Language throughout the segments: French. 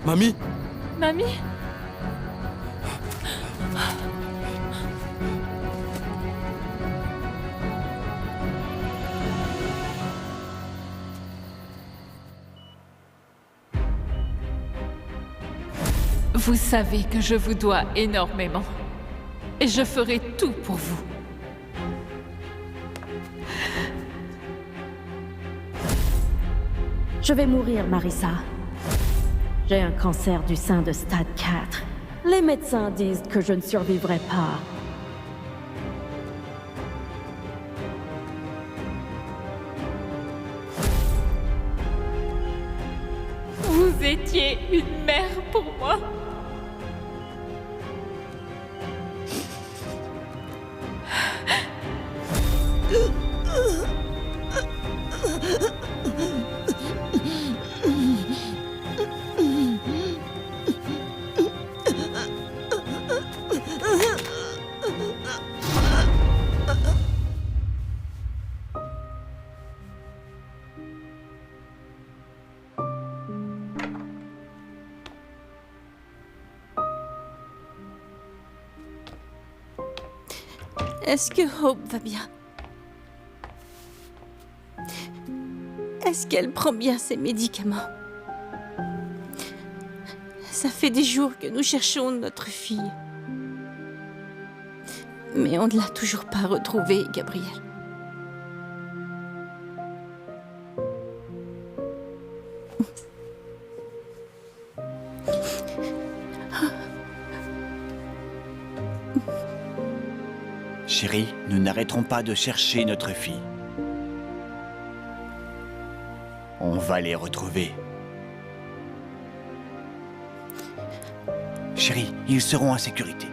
Mamie? Mamie? Vous savez que je vous dois énormément. Et je ferai tout pour vous. Je vais mourir, Marissa. J'ai un cancer du sein de stade 4. Les médecins disent que je ne survivrai pas. Vous étiez une mère pour moi. Est-ce que Hope va bien? Est-ce qu'elle prend bien ses médicaments? Ça fait des jours que nous cherchons notre fille. Mais on ne l'a toujours pas retrouvée, Gabriel. Chérie, nous n'arrêterons pas de chercher notre fille. On va les retrouver. Chérie, ils seront en sécurité.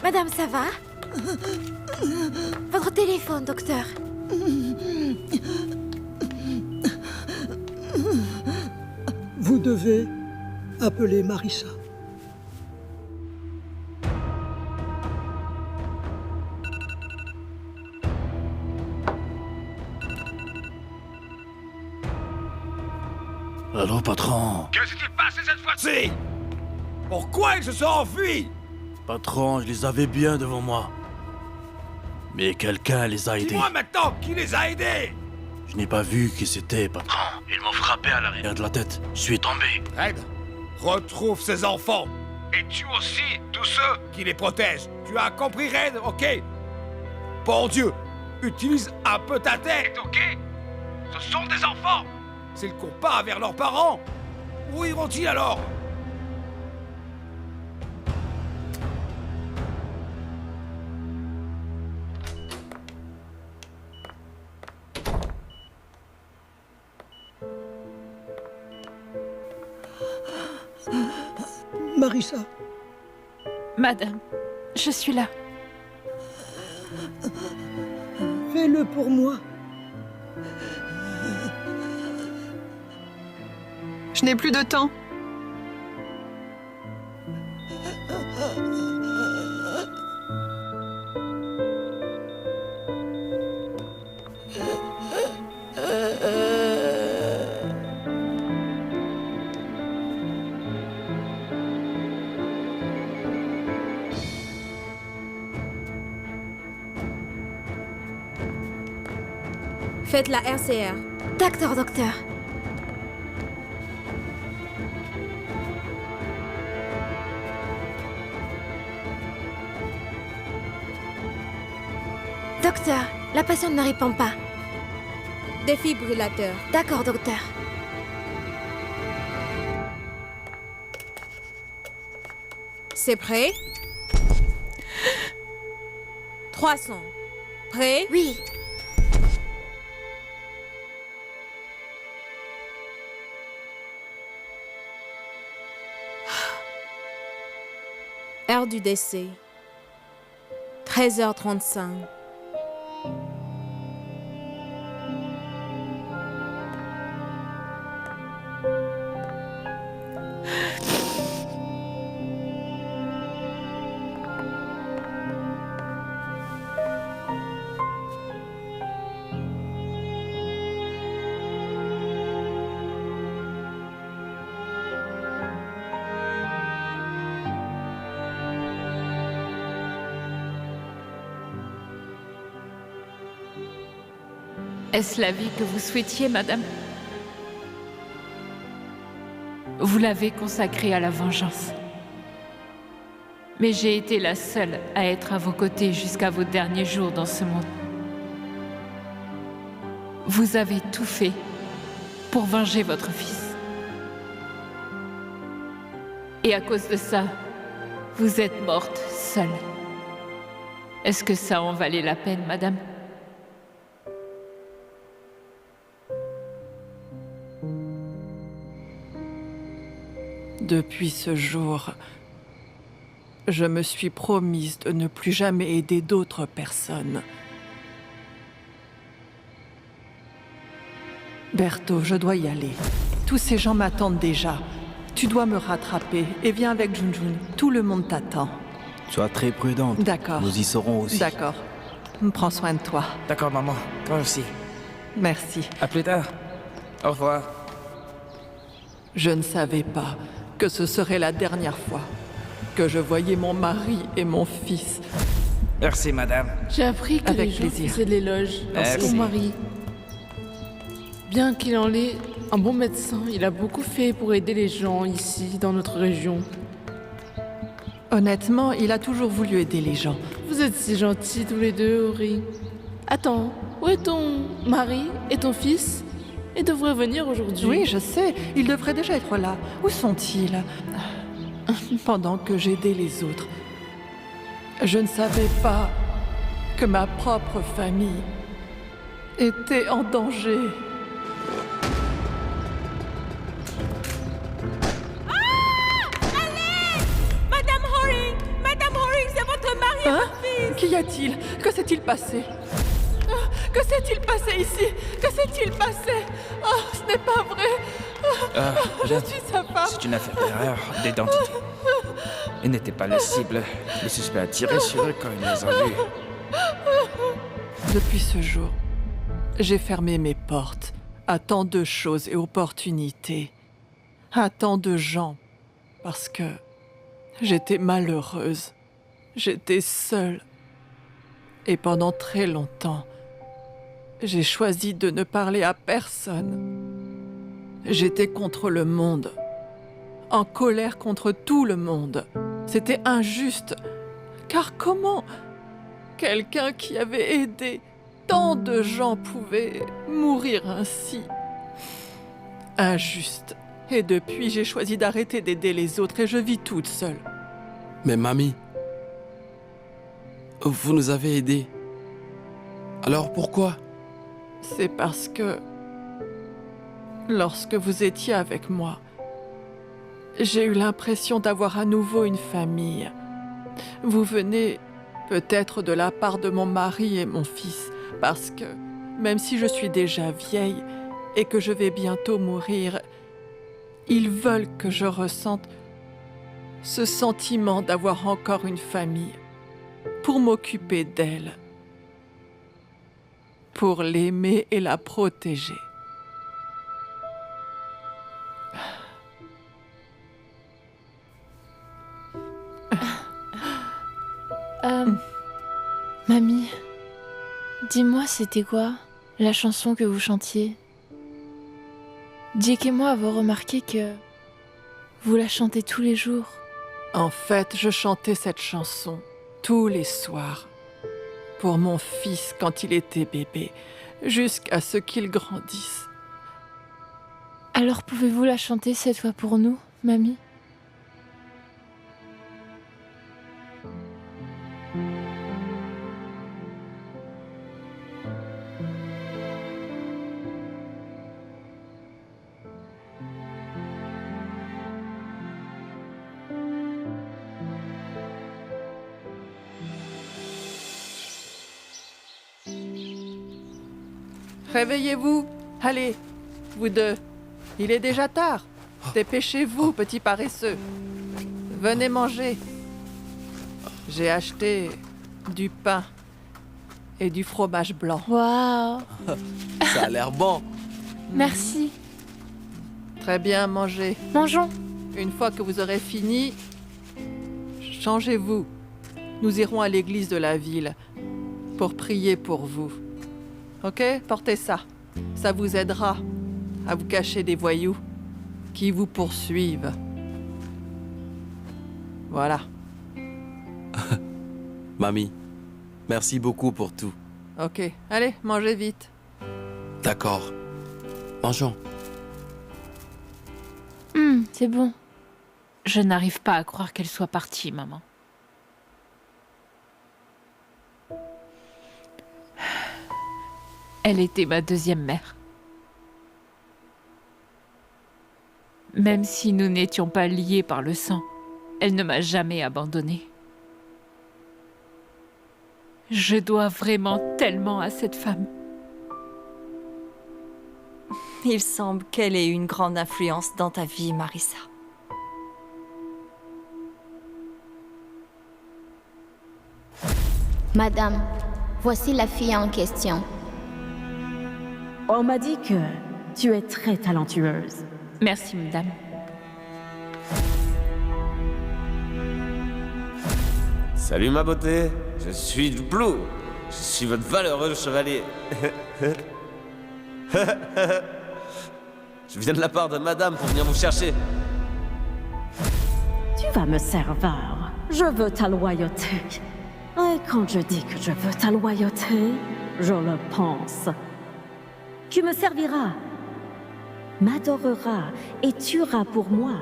Madame, ça va? Votre téléphone, docteur. Vous devez appeler Marissa. Allô, patron? Que s'est-il passé cette fois-ci? Pourquoi ils se sont enfuis? Patron, je les avais bien devant moi. Mais quelqu'un les a aidés. Dis-moi maintenant qui les a aidés! Je n'ai pas vu qui c'était, patron. Ils m'ont frappé à l'arrière de la tête. Je suis tombé. Red, retrouve ces enfants. Et tue aussi tous ceux qui les protègent. Tu as compris, Red, ok? Pour Dieu, utilise un peu ta tête, ok? Ce sont des enfants. S'ils courent pas vers leurs parents, où iront-ils alors? Marissa, Madame, je suis là. fais-le pour moi. Je n'ai plus de temps. Faites la RCR. D'accord, docteur. Docteur, la patiente ne répond pas. Défibrillateur. D'accord, docteur. C'est prêt? 300. Prêt? Oui. Heure du décès. 13h35. Est-ce la vie que vous souhaitiez, madame? Vous l'avez consacrée à la vengeance. Mais j'ai été la seule à être à vos côtés jusqu'à vos derniers jours dans ce monde. Vous avez tout fait pour venger votre fils. Et à cause de ça, vous êtes morte seule. Est-ce que ça en valait la peine, madame? Depuis ce jour, je me suis promise de ne plus jamais aider d'autres personnes. Bertho, je dois y aller. Tous ces gens m'attendent déjà. Tu dois me rattraper et viens avec Junjun. Tout le monde t'attend. Sois très prudente. D'accord. Nous y serons aussi. D'accord. Prends soin de toi. D'accord, maman. Toi aussi. Merci. À plus tard. Au revoir. Je ne savais pas que ce serait la dernière fois que je voyais mon mari et mon fils. Merci, madame. J'ai appris que Avec les gens plaisir. faisaient de l'éloge dans Merci. son mari. Bien qu'il en ait un bon médecin, il a beaucoup fait pour aider les gens ici, dans notre région. Honnêtement, il a toujours voulu aider les gens. Vous êtes si gentils tous les deux, Ori. Attends, où est ton mari et ton fils? Ils devraient venir aujourd'hui. Oui, je sais. Ils devraient déjà être là. Où sont-ils? Pendant que j'aidais les autres, je ne savais pas que ma propre famille était en danger. Madame Horing, c'est votre mari et votre fils! Qu'y a-t-il? Que s'est-il passé? Que s'est-il passé ici? Que s'est-il passé? Oh, ce n'est pas vrai! Je suis sa femme! C'est une affaire d'erreur d'identité. Ils n'étaient pas la cible. Les suspects a tiré sur eux quand ils les ont vus. Depuis ce jour, j'ai fermé mes portes à tant de choses et opportunités, à tant de gens, parce que j'étais malheureuse, j'étais seule. Et pendant très longtemps, j'ai choisi de ne parler à personne. J'étais contre le monde, en colère contre tout le monde. C'était injuste, car comment quelqu'un qui avait aidé tant de gens pouvait mourir ainsi? Injuste. Et depuis, j'ai choisi d'arrêter d'aider les autres et je vis toute seule. Mais mamie, vous nous avez aidés. Alors pourquoi? C'est parce que lorsque vous étiez avec moi, j'ai eu l'impression d'avoir à nouveau une famille. Vous venez peut-être de la part de mon mari et mon fils, parce que même si je suis déjà vieille et que je vais bientôt mourir, ils veulent que je ressente ce sentiment d'avoir encore une famille, pour m'occuper d'elle, pour l'aimer et la protéger. Mamie, dis-moi, c'était quoi la chanson que vous chantiez? Jake et moi avons remarqué que vous la chantez tous les jours. En fait, je chantais cette chanson tous les soirs pour mon fils quand il était bébé, jusqu'à ce qu'il grandisse. Alors pouvez-vous la chanter cette fois pour nous, mamie? Réveillez-vous, allez, vous deux. Il est déjà tard. Dépêchez-vous, petit paresseux. Venez manger. J'ai acheté du pain et du fromage blanc. Waouh! Ça a l'air bon. Merci. Très bien, mangez. Mangeons. Une fois que vous aurez fini, changez-vous. Nous irons à l'église de la ville pour prier pour vous. Ok, portez ça. Ça vous aidera à vous cacher des voyous qui vous poursuivent. Voilà. Mamie, merci beaucoup pour tout. Ok, allez, mangez vite. D'accord. Mangeons. C'est bon. Je n'arrive pas à croire qu'elle soit partie, maman. Elle était ma deuxième mère. Même si nous n'étions pas liés par le sang, elle ne m'a jamais abandonnée. Je dois vraiment tellement à cette femme. Il semble qu'elle ait eu une grande influence dans ta vie, Marissa. Madame, voici la fille en question. On m'a dit que tu es très talentueuse. Merci, madame. Salut ma beauté, je suis Blue. Je suis votre valeureux chevalier. Je viens de la part de madame pour venir vous chercher. Tu vas me servir. Je veux ta loyauté. Et quand je dis que je veux ta loyauté, je le pense. Tu me serviras, m'adoreras et tueras pour moi.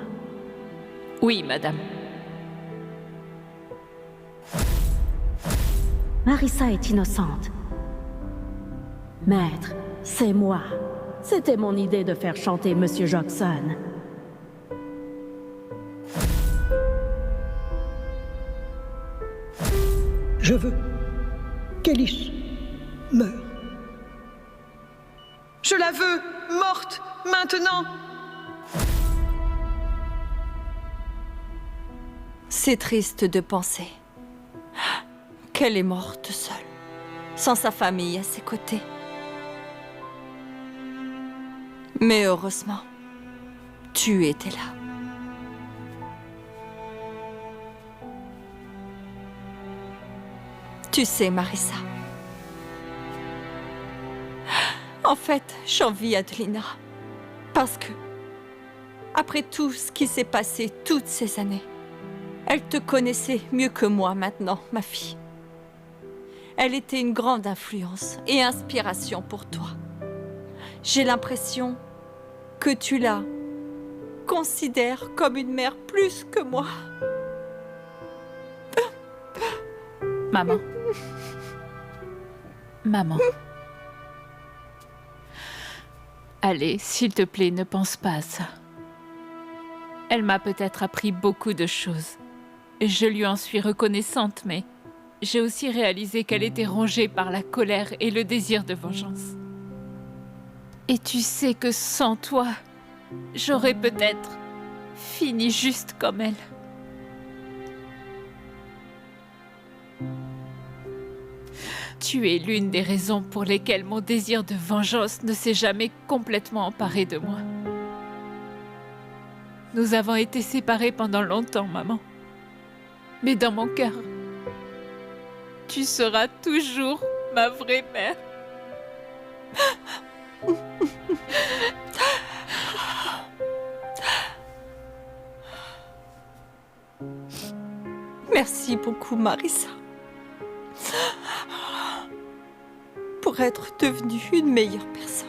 Oui, madame. Marissa est innocente. Maître, c'est moi. C'était mon idée de faire chanter Monsieur Jackson. Je veux qu'Alice meure. Je la veux, morte, maintenant. C'est triste de penser qu'elle est morte seule, sans sa famille à ses côtés. Mais heureusement, tu étais là. Tu sais, Marissa, en fait, j'envie Adelina. Parce que, après tout ce qui s'est passé toutes ces années, elle te connaissait mieux que moi maintenant, ma fille. Elle était une grande influence et inspiration pour toi. J'ai l'impression que tu la considères comme une mère plus que moi. Maman. Maman. Allez, s'il te plaît, ne pense pas à ça. Elle m'a peut-être appris beaucoup de choses. Je lui en suis reconnaissante, mais j'ai aussi réalisé qu'elle était rongée par la colère et le désir de vengeance. Et tu sais que sans toi, j'aurais peut-être fini juste comme elle. Tu es l'une des raisons pour lesquelles mon désir de vengeance ne s'est jamais complètement emparé de moi. Nous avons été séparés pendant longtemps, maman. Mais dans mon cœur, tu seras toujours ma vraie mère. Merci beaucoup, Marissa, pour être devenue une meilleure personne.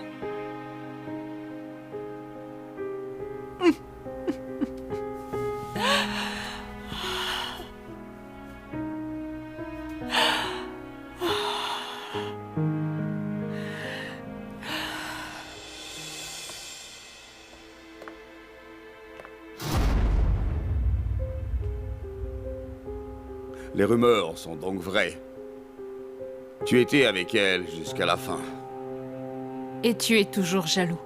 Les rumeurs sont donc vraies. Tu étais avec elle jusqu'à la fin. Et tu es toujours jaloux.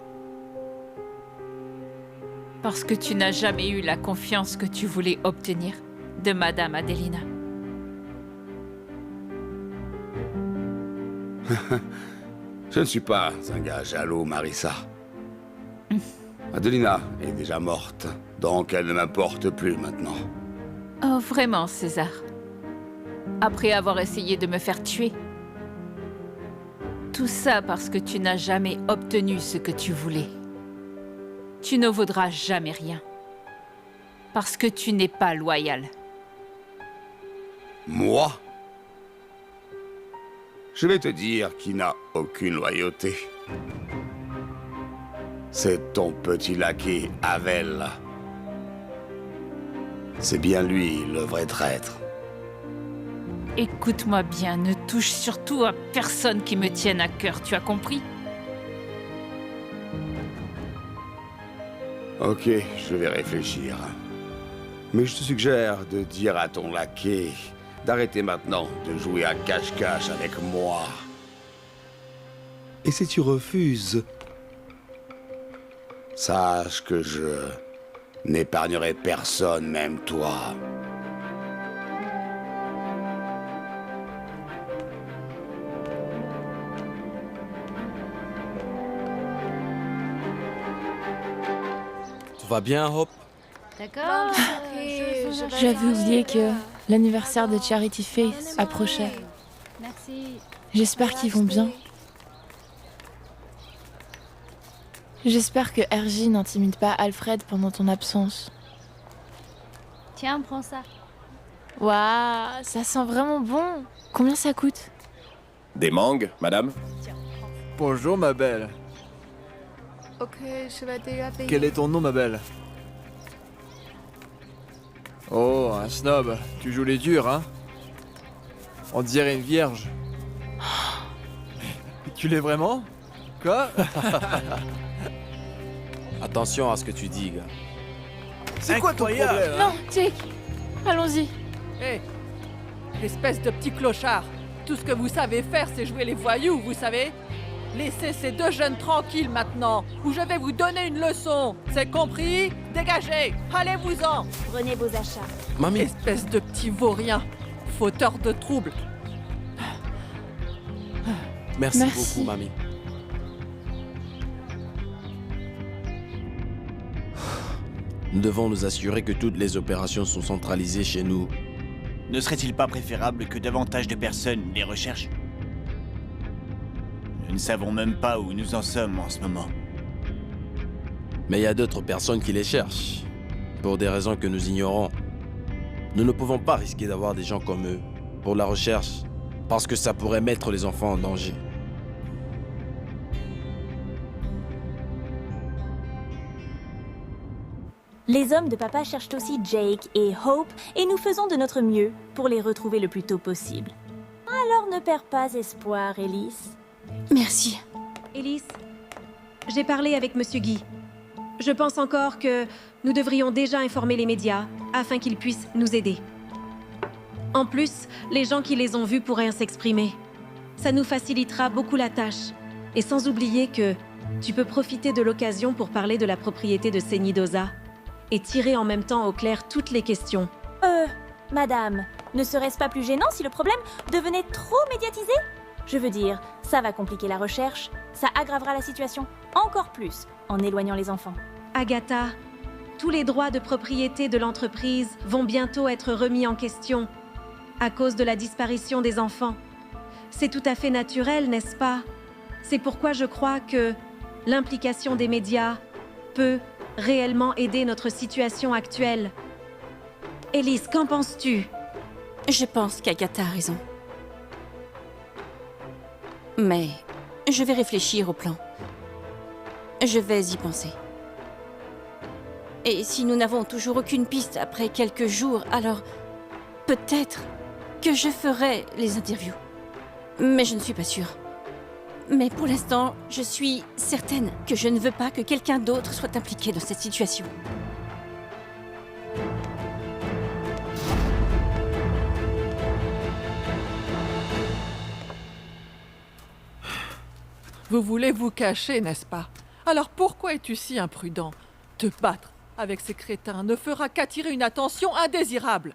Parce que tu n'as jamais eu la confiance que tu voulais obtenir de Madame Adelina. Je ne suis pas un gars jaloux, Marissa. Adelina est déjà morte, donc elle ne m'importe plus maintenant. Oh, vraiment, César? Après avoir essayé de me faire tuer? Tout ça parce que tu n'as jamais obtenu ce que tu voulais. Tu ne vaudras jamais rien. Parce que tu n'es pas loyal. Moi? Je vais te dire qui n'a aucune loyauté. C'est ton petit laquais, Havel. C'est bien lui, le vrai traître. Écoute-moi bien, ne touche surtout à personne qui me tienne à cœur, tu as compris? Ok, je vais réfléchir. Mais je te suggère de dire à ton laquais d'arrêter maintenant de jouer à cache-cache avec moi. Et si tu refuses, sache que je n'épargnerai personne, même toi. Tout va bien, Hope? D'accord. J'avais oublié que l'anniversaire de Charity Faith approchait. Merci. J'espère qu'ils vont bien. J'espère que Hergy n'intimide pas Alfred pendant ton absence. Tiens, prends ça. Waouh, ça sent vraiment bon. Combien ça coûte? Des mangues, madame? Bonjour, ma belle. Ok, je vais déjà payer. Quel est ton nom, ma belle? Oh, un snob. Tu joues les durs, hein? On dirait une vierge. Tu l'es vraiment? Quoi? Attention à ce que tu dis, gars. C'est quoi ton problème? Non, Jake, allons-y. Hé, espèce de petit clochard. Tout ce que vous savez faire, c'est jouer les voyous, vous savez? Laissez ces deux jeunes tranquilles maintenant, ou je vais vous donner une leçon. C'est compris? Dégagez! Allez-vous-en! Prenez vos achats. Mamie! Espèce de petit vaurien, fauteur de troubles. Merci beaucoup, mamie. Nous devons nous assurer que toutes les opérations sont centralisées chez nous. Ne serait-il pas préférable que davantage de personnes les recherchent? Nous ne savons même pas où nous en sommes en ce moment. Mais il y a d'autres personnes qui les cherchent, pour des raisons que nous ignorons. Nous ne pouvons pas risquer d'avoir des gens comme eux pour la recherche, parce que ça pourrait mettre les enfants en danger. Les hommes de papa cherchent aussi Jake et Hope et nous faisons de notre mieux pour les retrouver le plus tôt possible. Alors ne perds pas espoir, Elise. Merci. Elise, j'ai parlé avec Monsieur Guy. Je pense encore que nous devrions déjà informer les médias afin qu'ils puissent nous aider. En plus, les gens qui les ont vus pourraient s'exprimer. Ça nous facilitera beaucoup la tâche. Et sans oublier que tu peux profiter de l'occasion pour parler de la propriété de Senidosa et tirer en même temps au clair toutes les questions. Madame, ne serait-ce pas plus gênant si le problème devenait trop médiatisé? Je veux dire, ça va compliquer la recherche, ça aggravera la situation encore plus en éloignant les enfants. Agatha, tous les droits de propriété de l'entreprise vont bientôt être remis en question à cause de la disparition des enfants. C'est tout à fait naturel, n'est-ce pas? C'est pourquoi je crois que l'implication des médias peut réellement aider notre situation actuelle. Elise, qu'en penses-tu? Je pense qu'Agatha a raison. Mais je vais réfléchir au plan. Je vais y penser. Et si nous n'avons toujours aucune piste après quelques jours, alors peut-être que je ferai les interviews. Mais je ne suis pas sûre. Mais pour l'instant, je suis certaine que je ne veux pas que quelqu'un d'autre soit impliqué dans cette situation. Vous voulez vous cacher, n'est-ce pas? Alors pourquoi es-tu si imprudent? Te battre avec ces crétins ne fera qu'attirer une attention indésirable.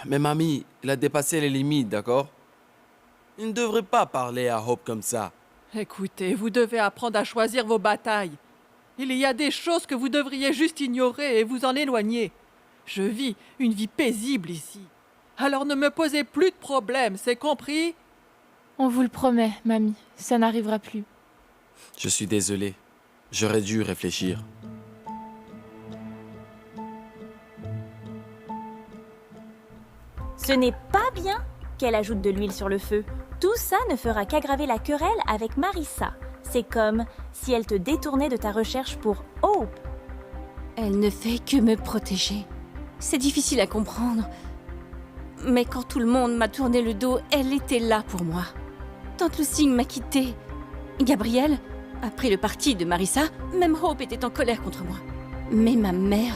Mais mamie, il a dépassé les limites, d'accord? Il ne devrait pas parler à Hope comme ça. Écoutez, vous devez apprendre à choisir vos batailles. Il y a des choses que vous devriez juste ignorer et vous en éloigner. Je vis une vie paisible ici. Alors ne me posez plus de problèmes, c'est compris? On vous le promet, mamie, ça n'arrivera plus. Je suis désolé. J'aurais dû réfléchir. Ce n'est pas bien qu'elle ajoute de l'huile sur le feu. Tout ça ne fera qu'aggraver la querelle avec Marissa. C'est comme si elle te détournait de ta recherche pour Hope. Elle ne fait que me protéger. C'est difficile à comprendre. Mais quand tout le monde m'a tourné le dos, elle était là pour moi. Tante Lucy m'a quittée. Gabriel a pris le parti de Marissa. Même Hope était en colère contre moi. Mais ma mère...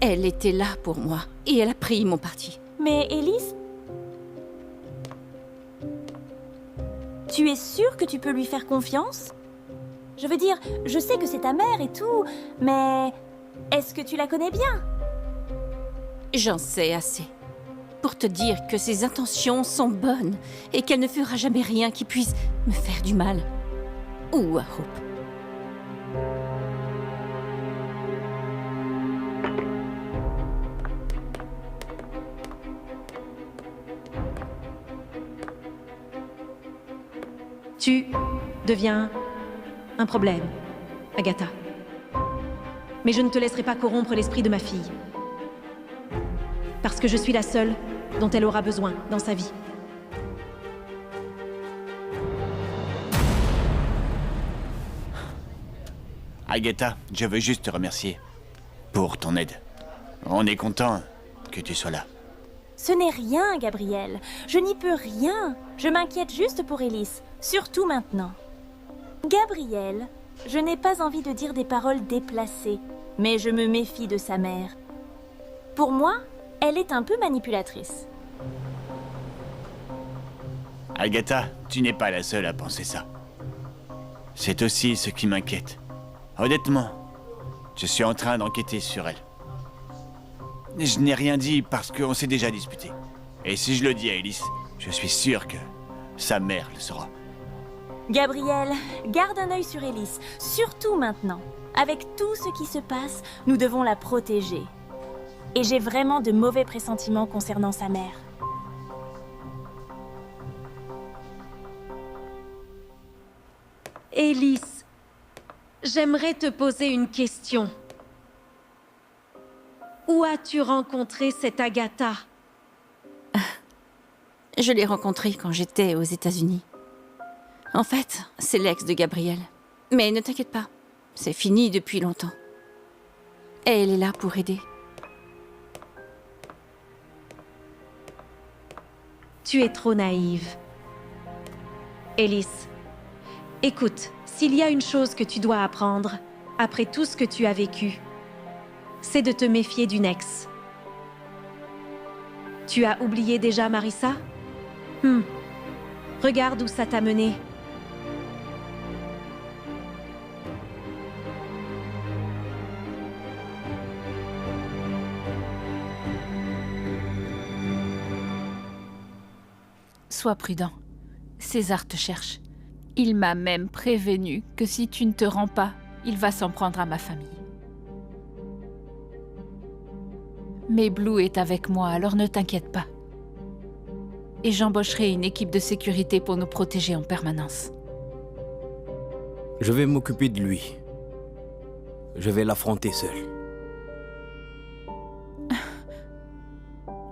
elle était là pour moi. Et elle a pris mon parti. Mais Elise, tu es sûre que tu peux lui faire confiance? Je veux dire, je sais que c'est ta mère et tout, mais est-ce que tu la connais bien? J'en sais assez pour te dire que ses intentions sont bonnes et qu'elle ne fera jamais rien qui puisse me faire du mal. Ou à Hope. Tu deviens un problème, Agatha. Mais je ne te laisserai pas corrompre l'esprit de ma fille. Parce que je suis la seule dont elle aura besoin dans sa vie. Agatha, je veux juste te remercier pour ton aide. On est content que tu sois là. Ce n'est rien, Gabriel. Je n'y peux rien. Je m'inquiète juste pour Elise, surtout maintenant. Gabriel, je n'ai pas envie de dire des paroles déplacées, mais je me méfie de sa mère. Pour moi, elle est un peu manipulatrice. Agatha, tu n'es pas la seule à penser ça. C'est aussi ce qui m'inquiète. Honnêtement, je suis en train d'enquêter sur elle. Je n'ai rien dit parce qu'on s'est déjà disputé. Et si je le dis à Elise, je suis sûr que sa mère le saura. Gabriel, garde un œil sur Elise, surtout maintenant. Avec tout ce qui se passe, nous devons la protéger. Et j'ai vraiment de mauvais pressentiments concernant sa mère. Elise, j'aimerais te poser une question. Où as-tu rencontré cette Agatha? Je l'ai rencontrée quand j'étais aux États-Unis. En fait, c'est l'ex de Gabriel. Mais ne t'inquiète pas, c'est fini depuis longtemps. Et elle est là pour aider. Tu es trop naïve. Elise, écoute, s'il y a une chose que tu dois apprendre, après tout ce que tu as vécu, c'est de te méfier d'une ex. Tu as oublié déjà Marissa? Regarde où ça t'a mené. Sois prudent. César te cherche. Il m'a même prévenu que si tu ne te rends pas, il va s'en prendre à ma famille. Mais Blue est avec moi, alors ne t'inquiète pas. Et j'embaucherai une équipe de sécurité pour nous protéger en permanence. Je vais m'occuper de lui. Je vais l'affronter seul.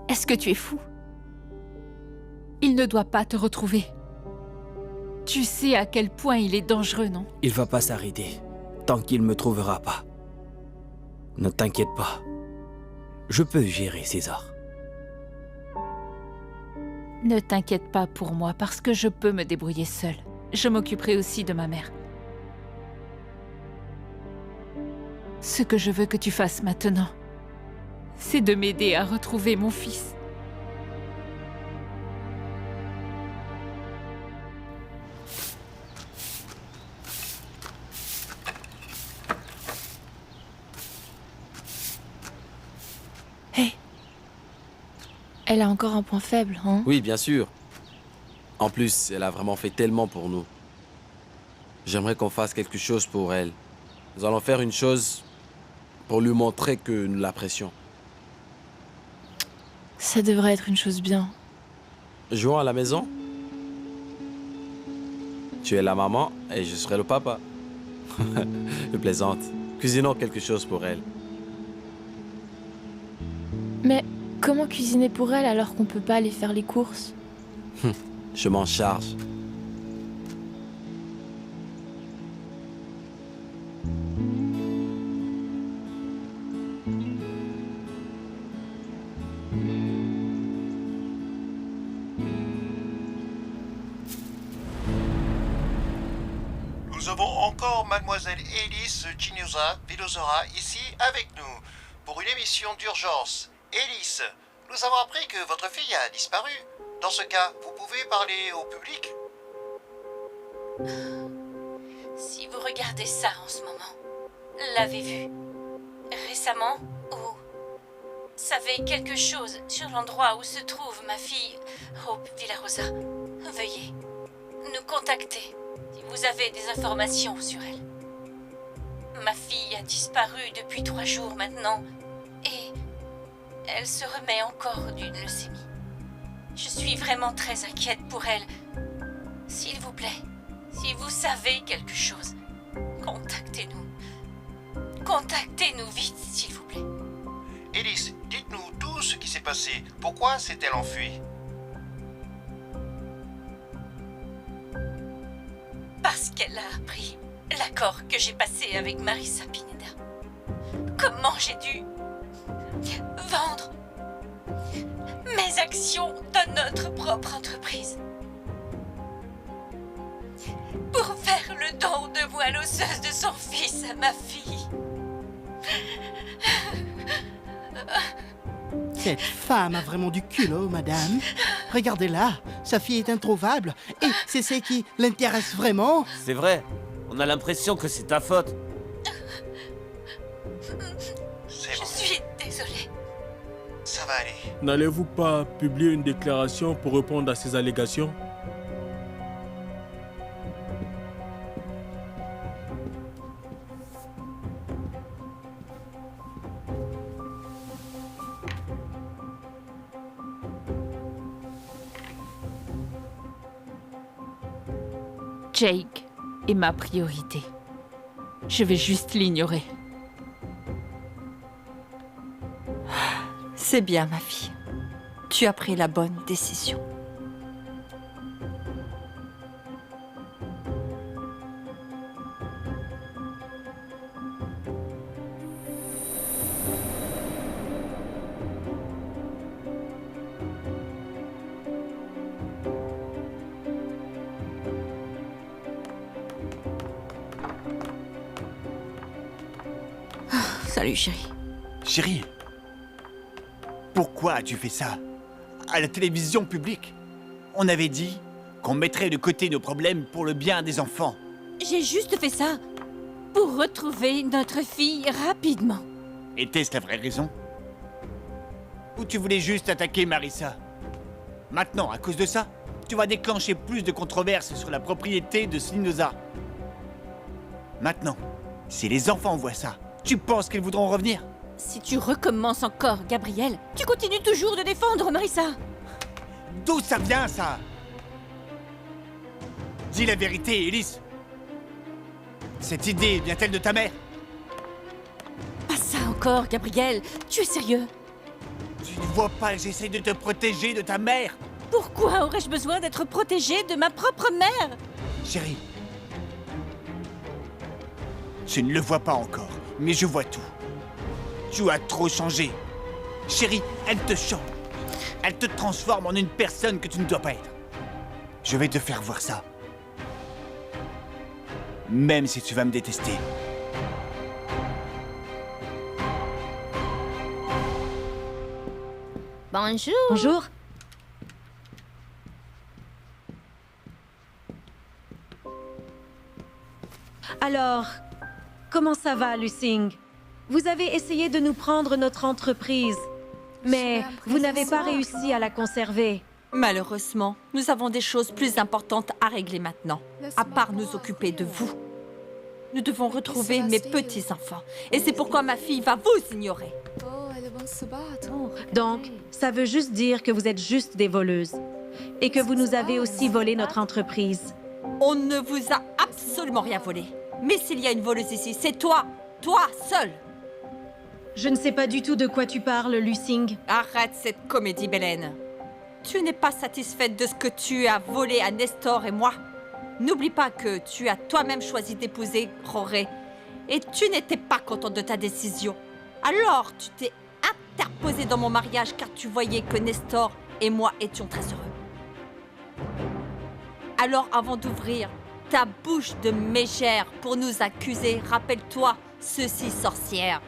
Est-ce que tu es fou? Il ne doit pas te retrouver. Tu sais à quel point il est dangereux, non? Il va pas s'arrêter tant qu'il me trouvera pas. Ne t'inquiète pas. Je peux gérer César. Ne t'inquiète pas pour moi parce que je peux me débrouiller seule. Je m'occuperai aussi de ma mère. Ce que je veux que tu fasses maintenant, c'est de m'aider à retrouver mon fils. Elle a encore un point faible, hein? Oui, bien sûr. En plus, elle a vraiment fait tellement pour nous. J'aimerais qu'on fasse quelque chose pour elle. Nous allons faire une chose pour lui montrer que nous l'apprécions. Ça devrait être une chose bien. Jouons à la maison? Tu es la maman et je serai le papa. Je plaisante. Cuisinons quelque chose pour elle. Mais comment cuisiner pour elle alors qu'on peut pas aller faire les courses? Je m'en charge. Nous avons encore Mademoiselle Élise Chinoza Vilozora ici avec nous pour une émission d'urgence. Élise, nous avons appris que votre fille a disparu. Dans ce cas, vous pouvez parler au public? Si vous regardez ça en ce moment, l'avez vu récemment ou savez quelque chose sur l'endroit où se trouve ma fille Hope Villarosa, veuillez nous contacter si vous avez des informations sur elle. Ma fille a disparu depuis 3 jours maintenant et elle se remet encore d'une leucémie. Je suis vraiment très inquiète pour elle. S'il vous plaît, si vous savez quelque chose, contactez-nous. Contactez-nous vite, s'il vous plaît. Élise, dites-nous tout ce qui s'est passé. Pourquoi s'est-elle enfuie? Parce qu'elle a appris l'accord que j'ai passé avec Marissa Pineda. Comment j'ai dû vendre mes actions de notre propre entreprise pour faire le don de moelle osseuse de son fils à ma fille. Cette femme a vraiment du culot, madame. Regardez-la, sa fille est introuvable. Et c'est ce qui l'intéresse vraiment. C'est vrai, on a l'impression que c'est ta faute. Je suis désolée. Ça va aller. N'allez-vous pas publier une déclaration pour répondre à ces allégations? Jake est ma priorité. Je vais juste l'ignorer. C'est bien, ma fille. Tu as pris la bonne décision. Salut, chérie. Chérie, pourquoi as-tu fait ça? À la télévision publique? On avait dit qu'on mettrait de côté nos problèmes pour le bien des enfants. J'ai juste fait ça pour retrouver notre fille rapidement. Était-ce la vraie raison? Ou tu voulais juste attaquer Marissa? Maintenant, à cause de ça, tu vas déclencher plus de controverses sur la propriété de Slinoza. Maintenant, si les enfants voient ça, tu penses qu'ils voudront revenir? Si tu recommences encore, Gabriel, tu continues toujours de défendre Marissa. D'où ça vient, ça? Dis la vérité, Élise. Cette idée vient-elle de ta mère? Pas ça encore, Gabriel. Tu es sérieux? Tu ne vois pas que j'essaie de te protéger de ta mère? Pourquoi aurais-je besoin d'être protégée de ma propre mère? Chérie, je ne le vois pas encore, mais je vois tout. Tu as trop changé. Chérie, elle te change. Elle te transforme en une personne que tu ne dois pas être. Je vais te faire voir ça. Même si tu vas me détester. Bonjour. Bonjour. Alors, comment ça va, Lucing? Vous avez essayé de nous prendre notre entreprise, mais vous n'avez pas réussi à la conserver. Malheureusement, nous avons des choses plus importantes à régler maintenant, à part nous occuper de vous. Nous devons retrouver mes petits-enfants, et c'est pourquoi ma fille va vous ignorer. Donc, ça veut juste dire que vous êtes juste des voleuses, et que vous nous avez aussi volé notre entreprise. On ne vous a absolument rien volé. Mais s'il y a une voleuse ici, c'est toi. Toi, seul. Je ne sais pas du tout de quoi tu parles, Lucing. Arrête cette comédie, Bélène. Tu n'es pas satisfaite de ce que tu as volé à Nestor et moi? N'oublie pas que tu as toi-même choisi d'épouser Roré. Et tu n'étais pas contente de ta décision. Alors, tu t'es interposée dans mon mariage car tu voyais que Nestor et moi étions très heureux. Alors, avant d'ouvrir ta bouche de mégère pour nous accuser, rappelle-toi ceci, sorcière.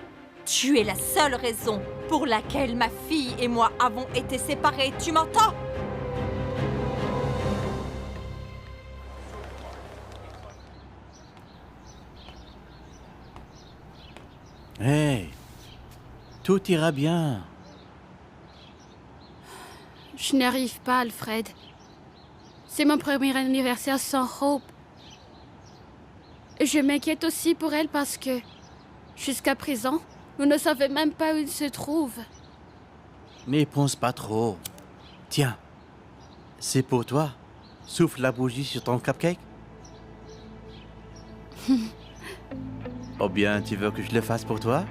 Tu es la seule raison pour laquelle ma fille et moi avons été séparés. Tu m'entends? Hey, tout ira bien. Je n'arrive pas, Alfred. C'est mon premier anniversaire sans Hope. Je m'inquiète aussi pour elle parce que, jusqu'à présent, nous ne savons même pas où il se trouve. N'y pense pas trop. Tiens, c'est pour toi. Souffle la bougie sur ton cupcake. Ou bien tu veux que je le fasse pour toi?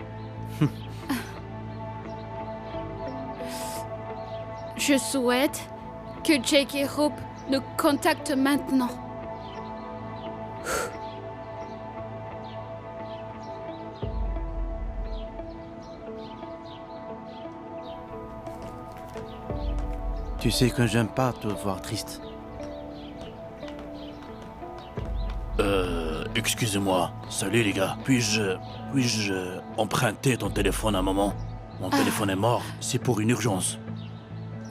Je souhaite que Jake et Hope nous contactent maintenant. Tu sais que j'aime pas te voir triste. Excusez-moi. Salut les gars. Puis-je emprunter ton téléphone un moment? Mon téléphone est mort. C'est pour une urgence.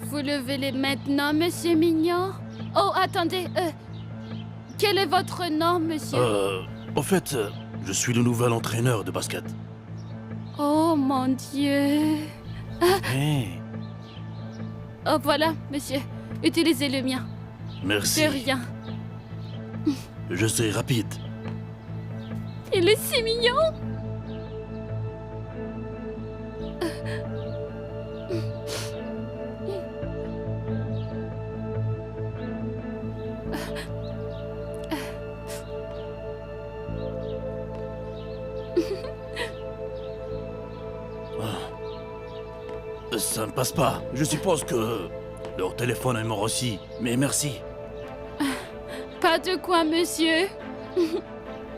Vous le voulez maintenant, monsieur Mignon? Oh, attendez. Quel est votre nom, monsieur? En fait, je suis le nouvel entraîneur de basket. Oh, mon Dieu. Hey. Oh, voilà, monsieur. Utilisez le mien. Merci. De rien. Je serai rapide. Il est si mignon. Ça ne passe pas. Je suppose que leur téléphone est mort aussi. Mais merci. Pas de quoi, monsieur.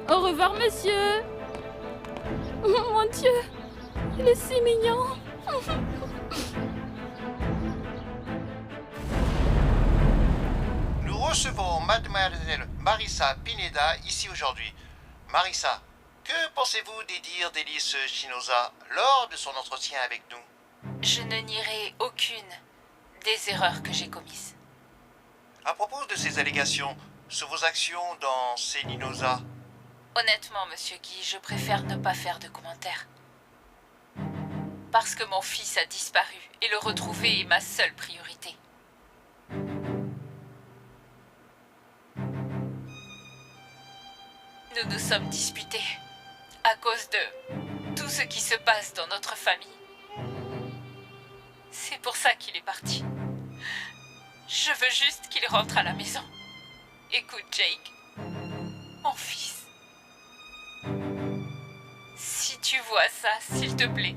Au revoir, monsieur. Mon Dieu, il est si mignon. Nous recevons Mademoiselle Marissa Pineda ici aujourd'hui. Marissa, que pensez-vous des dires d'Élise Chinoza lors de son entretien avec nous? Je ne nierai aucune des erreurs que j'ai commises. À propos de ces allégations sur vos actions dans Célinosa. Honnêtement, monsieur Guy, je préfère ne pas faire de commentaires. Parce que mon fils a disparu et le retrouver est ma seule priorité. Nous nous sommes disputés à cause de tout ce qui se passe dans notre famille. C'est pour ça qu'il est parti. Je veux juste qu'il rentre à la maison. Écoute, Jake, mon fils. Si tu vois ça, s'il te plaît,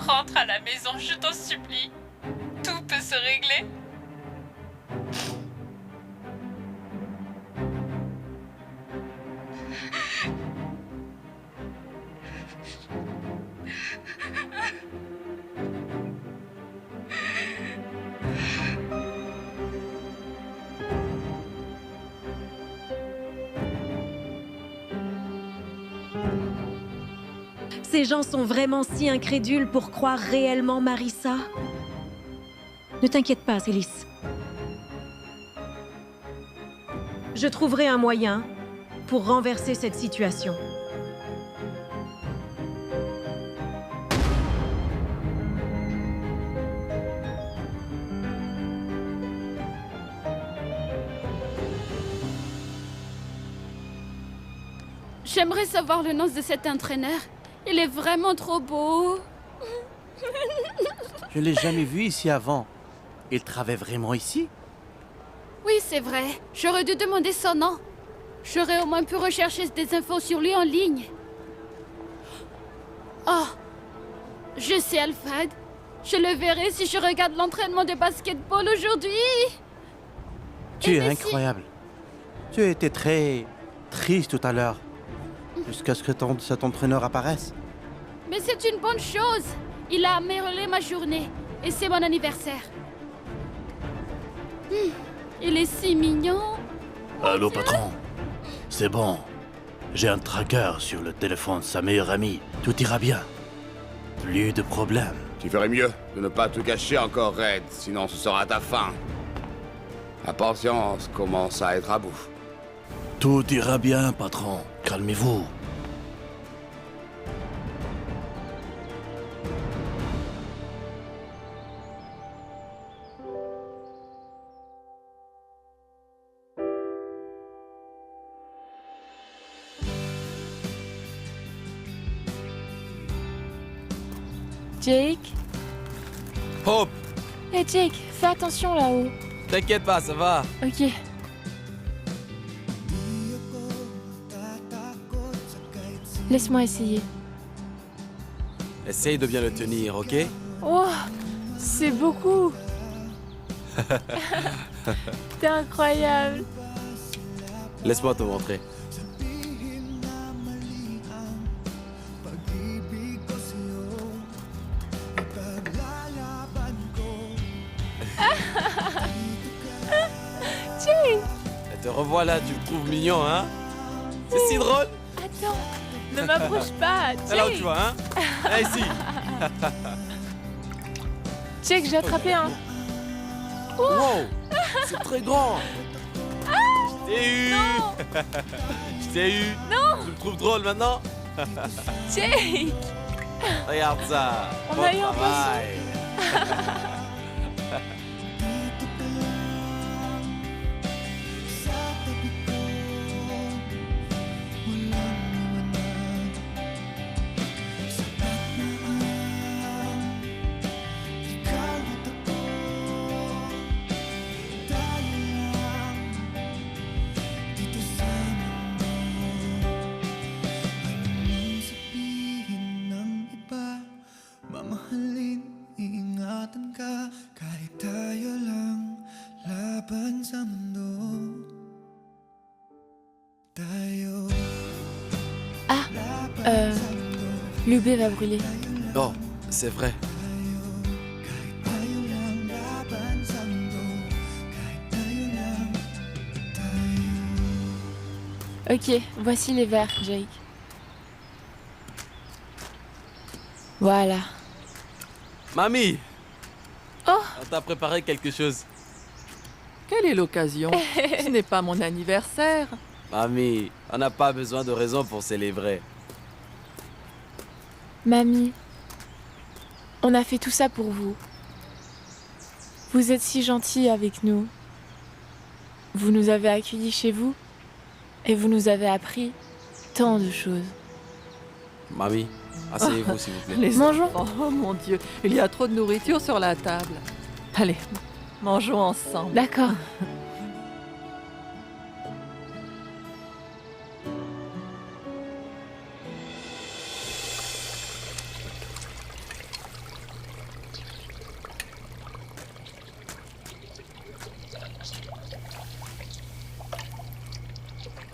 rentre à la maison, je t'en supplie. Tout peut se régler. Ces gens sont vraiment si incrédules pour croire réellement Marissa? Ne t'inquiète pas, Célis. Je trouverai un moyen pour renverser cette situation. J'aimerais savoir le nom de cet entraîneur. Il est vraiment trop beau. Je l'ai jamais vu ici avant. Il travaille vraiment ici? Oui, c'est vrai. J'aurais dû demander son nom. J'aurais au moins pu rechercher des infos sur lui en ligne. Oh, je sais, Alfred. Je le verrai si je regarde l'entraînement de basketball aujourd'hui. Tu es incroyable. Tu as été très triste tout à l'heure. Jusqu'à ce que cet entraîneur apparaisse. Mais c'est une bonne chose. Il a amélioré ma journée. Et c'est mon anniversaire. Il est si mignon. Allô, patron. C'est bon. J'ai un tracker sur le téléphone de sa meilleure amie. Tout ira bien. Plus de problème. Tu ferais mieux de ne pas te cacher encore, Red, sinon ce sera ta fin. La patience commence à être à bout. Tout ira bien, patron. Calmez-vous. Jake? Hope! Hey Jake, fais attention là-haut. T'inquiète pas, ça va. Ok. Laisse-moi essayer. Essaye de bien le tenir, ok? Oh, c'est beaucoup. T'es incroyable. Laisse-moi te montrer. Jake! Te revoilà, tu me trouves mignon, hein? C'est si drôle! Attends, ne m'approche pas, Jake! C'est là où tu vois, hein? Là, ici! Jake, j'ai attrapé un. Wow! C'est très grand! Je t'ai eu! Non! Je t'ai eu! Non! Tu me trouves drôle maintenant? Jake! Regarde ça! On Bon a eu un travail! Mamahalin, iingatan ka kahit tayo lang laban sa mundo. Tayo. Ah, l'UB va brûler. Oh, c'est vrai. Ok, voici les verres, Jake. Voilà. Mamie! Oh! On t'a préparé quelque chose. Quelle est l'occasion? Ce n'est pas mon anniversaire. Mamie, on n'a pas besoin de raison pour célébrer. Mamie, on a fait tout ça pour vous. Vous êtes si gentille avec nous. Vous nous avez accueillis chez vous et vous nous avez appris tant de choses. Mamie, asseyez-vous s'il vous plaît. Les Mangeons. enfants, oh mon Dieu, il y a trop de nourriture sur la table. Allez, mangeons ensemble. D'accord.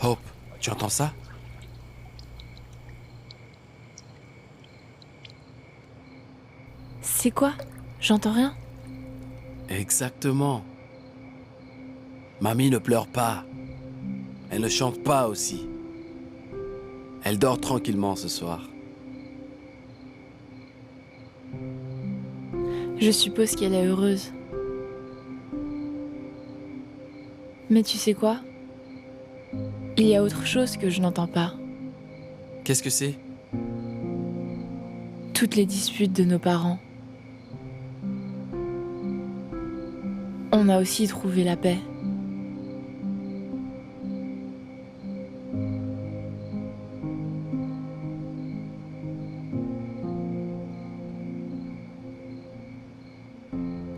Hope, tu entends ça? C'est quoi? J'entends rien. Exactement. Mamie ne pleure pas. Elle ne chante pas aussi. Elle dort tranquillement ce soir. Je suppose qu'elle est heureuse. Mais tu sais quoi? Il y a autre chose que je n'entends pas. Qu'est-ce que c'est? Toutes les disputes de nos parents. On a aussi trouvé la paix.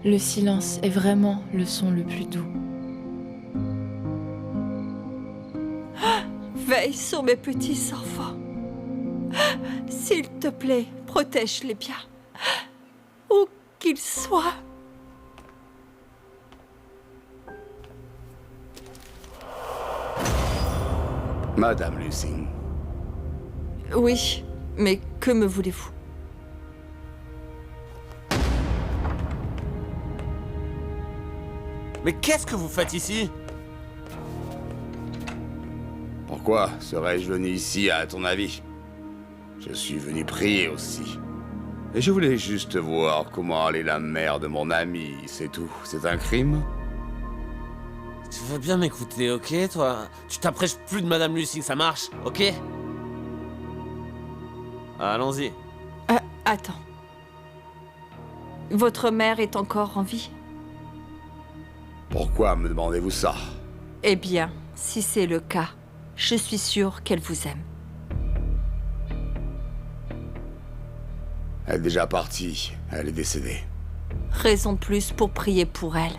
Le silence est vraiment le son le plus doux. Veille sur mes petits enfants. S'il te plaît, protège-les bien. Où qu'ils soient. Madame Lucing. Oui, mais que me voulez-vous? Mais qu'est-ce que vous faites ici? Pourquoi serais-je venu ici, à ton avis? Je suis venu prier aussi. Et je voulais juste voir comment allait la mère de mon ami, c'est tout. C'est un crime? Tu veux bien m'écouter, ok, toi? Tu t'approches plus de Madame Lucing, ça marche, ok? Allons-y. Attends. Votre mère est encore en vie? Pourquoi me demandez-vous ça? Eh bien, si c'est le cas, je suis sûre qu'elle vous aime. Elle est déjà partie. Elle est décédée. Raison de plus pour prier pour elle.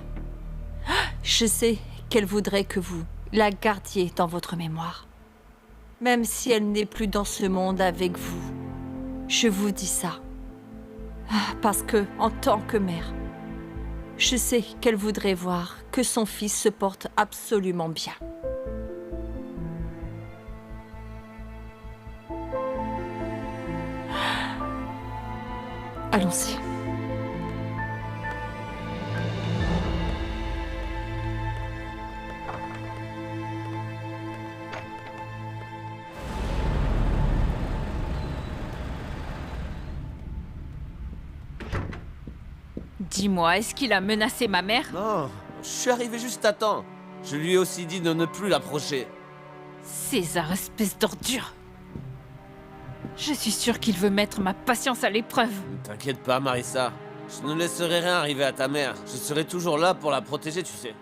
Je sais qu'elle voudrait que vous la gardiez dans votre mémoire. Même si elle n'est plus dans ce monde avec vous. Je vous dis ça. Parce que, en tant que mère, je sais qu'elle voudrait voir que son fils se porte absolument bien. Allons-y. Dis-moi, est-ce qu'il a menacé ma mère? Non, je suis arrivé juste à temps. Je lui ai aussi dit de ne plus l'approcher. César, espèce d'ordure. Je suis sûre qu'il veut mettre ma patience à l'épreuve. Ne t'inquiète pas, Marissa. Je ne laisserai rien arriver à ta mère. Je serai toujours là pour la protéger, tu sais.